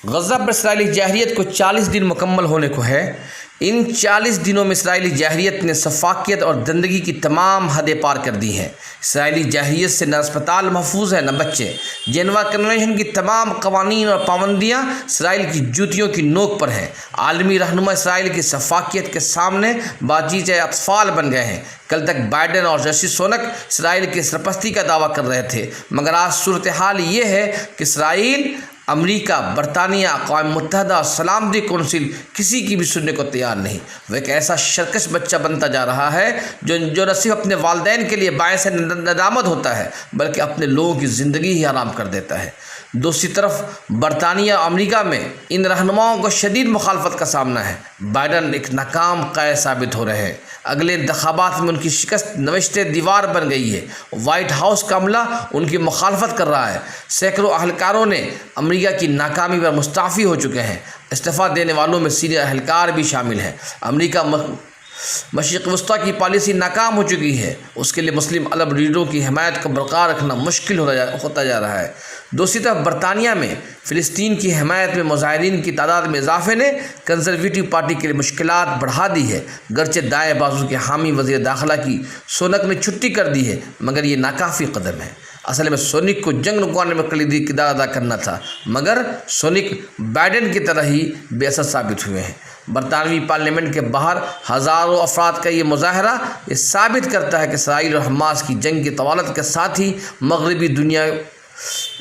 غزہ پر اسرائیلی جارحیت کو 40 دن مکمل ہونے کو ہے۔ ان 40 دنوں میں اسرائیلی جارحیت نے سفاکیت اور گندگی کی تمام حدیں پار کر دی ہیں۔ اسرائیلی جارحیت سے نہ اسپتال محفوظ ہے نہ بچے۔ جنیوا کنونشن کی تمام قوانین اور پابندیاں اسرائیل کی جوتیوں کی نوک پر ہیں۔ عالمی رہنما اسرائیل کی سفاکیت کے سامنے باجیچ اطفال بن گئے ہیں۔ کل تک بائیڈن اور رشی سونک اسرائیل کی سرپرستی کا دعویٰ کر رہے تھے، مگر آج صورتحال یہ ہے کہ اسرائیل، امریکہ، برطانیہ، اقوام متحدہ اور سلامتی کونسل کسی کی بھی سننے کو تیار نہیں۔ وہ ایک ایسا شرکش بچہ بنتا جا رہا ہے جو نہ صرف اپنے والدین کے لیے باعث ندامت ہوتا ہے بلکہ اپنے لوگوں کی زندگی ہی حرام کر دیتا ہے۔ دوسری طرف برطانیہ اور امریکہ میں ان رہنماؤں کو شدید مخالفت کا سامنا ہے۔ بائیڈن ایک ناکام قائد ثابت ہو رہے ہیں۔ اگلے انتخابات میں ان کی شکست نوشتے دیوار بن گئی ہے۔ وائٹ ہاؤس کا عملہ ان کی مخالفت کر رہا ہے۔ سینکڑوں اہلکاروں نے امریکہ کی ناکامی پر مستعفی ہو چکے ہیں۔ استعفیٰ دینے والوں میں سینئر اہلکار بھی شامل ہیں۔ امریکہ مشرق وسطیٰ کی پالیسی ناکام ہو چکی ہے۔ اس کے لیے مسلم عرب لیڈروں کی حمایت کو برقرار رکھنا مشکل ہوتا جا رہا ہے۔ دوسری طرف برطانیہ میں فلسطین کی حمایت میں مظاہرین کی تعداد میں اضافے نے کنزرویٹو پارٹی کے لیے مشکلات بڑھا دی ہے۔ گرچہ دائیں بازو کے حامی وزیر داخلہ کی سونک نے چھٹی کر دی ہے، مگر یہ ناکافی قدم ہے۔ اصل میں سونک کو جنگ رکوانے میں کلیدی کردار ادا کرنا تھا، مگر سونک بائیڈن کی طرح ہی بے اثر ثابت ہوئے ہیں۔ برطانوی پارلیمنٹ کے باہر ہزاروں افراد کا یہ مظاہرہ یہ ثابت کرتا ہے کہ اسرائیل اور حماس کی جنگ کی طوالت کے ساتھ ہی مغربی دنیا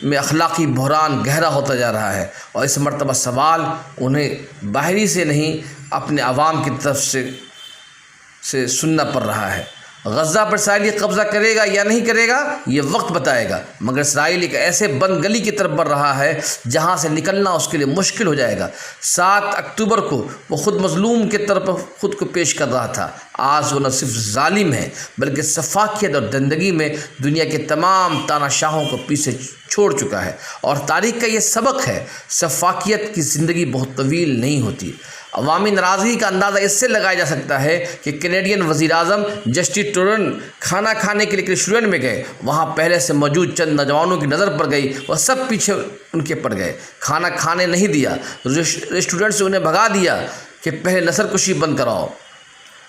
میں اخلاقی بحران گہرا ہوتا جا رہا ہے، اور اس مرتبہ سوال انہیں باہری سے نہیں اپنے عوام کی طرف سے سننا پڑ رہا ہے۔ غزہ پر اسرائیل قبضہ کرے گا یا نہیں کرے گا یہ وقت بتائے گا، مگر اسرائیل ایک ایسے بند گلی کی طرف بڑھ رہا ہے جہاں سے نکلنا اس کے لیے مشکل ہو جائے گا۔ 7 اکتوبر کو وہ خود مظلوم کی طرف خود کو پیش کر رہا تھا، آج وہ نہ صرف ظالم ہے بلکہ سفاکیت اور گندگی میں دنیا کے تمام تاناشاہوں کو پیچھے چھوڑ چکا ہے۔ اور تاریخ کا یہ سبق ہے، سفاکیت کی زندگی بہت طویل نہیں ہوتی۔ عوامی ناراضگی کا اندازہ اس سے لگایا جا سکتا ہے کہ کینیڈین وزیر اعظم جسٹن ٹروڈو کھانا کھانے کے لیے ریسٹورنٹ میں گئے، وہاں پہلے سے موجود چند نوجوانوں کی نظر پڑ گئی، وہ سب پیچھے ان کے پڑ گئے، کھانا کھانے نہیں دیا، ریسٹورنٹ سے انہیں بھگا دیا کہ پہلے نسل کشی بند کراؤ۔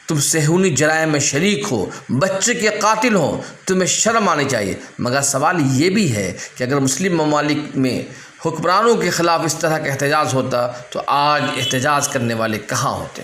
تم صہیونی جرائم میں شریک ہو، بچے کے قاتل ہو، تمہیں شرم آنی چاہیے۔ مگر سوال یہ بھی ہے کہ اگر مسلم ممالک میں حکمرانوں کے خلاف اس طرح کا احتجاج ہوتا تو آج احتجاج کرنے والے کہاں ہوتے؟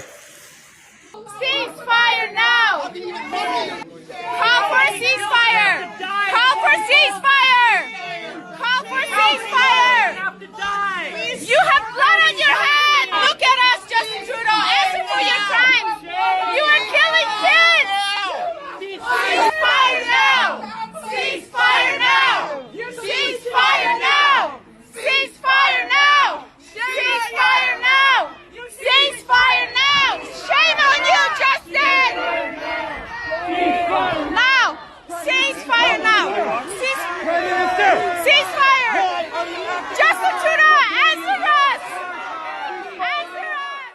Now! Ceasefire now!